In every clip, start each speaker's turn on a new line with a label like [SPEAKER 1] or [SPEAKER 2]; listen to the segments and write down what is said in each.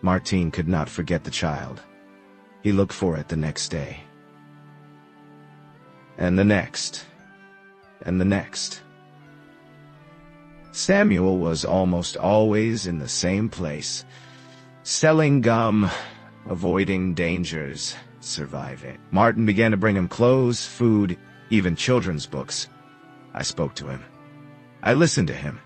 [SPEAKER 1] Martín could not forget the child. He looked for it the next day. And the next. And the next. Samuel was almost always in the same place, selling gum, avoiding dangers, surviving. Martin began to bring him clothes, food, even children's books. I spoke to him. I listened to him,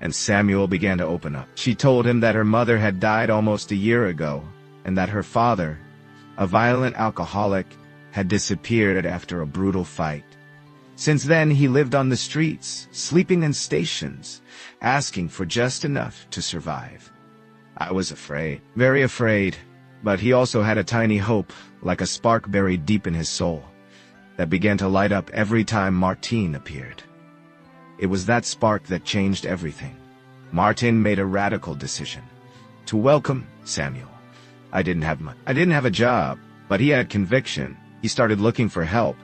[SPEAKER 1] and Samuel began to open up. She told him that her mother had died almost a year ago, and that her father, a violent alcoholic, had disappeared after a brutal fight. Since then, he lived on the streets, sleeping in stations, asking for just enough to survive. I was afraid, very afraid, but he also had a tiny hope, like a spark buried deep in his soul, that began to light up every time Martín appeared. It was that spark that changed everything. Martín made a radical decision to welcome Samuel. I didn't have a job, but he had conviction. He started looking for help.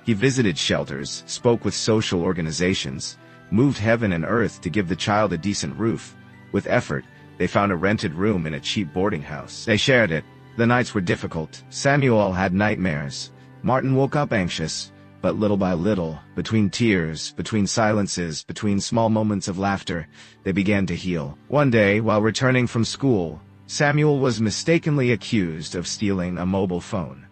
[SPEAKER 1] He visited shelters, spoke with social organizations, moved heaven and earth to give the child a decent roof. With effort, they found a rented room in a cheap boarding house. They shared it. The nights were difficult. Samuel had nightmares. Martin woke up anxious, but little by little, between tears, between silences, between small moments of laughter, they began to heal. One day, while returning from school, Samuel was mistakenly accused of stealing a mobile phone.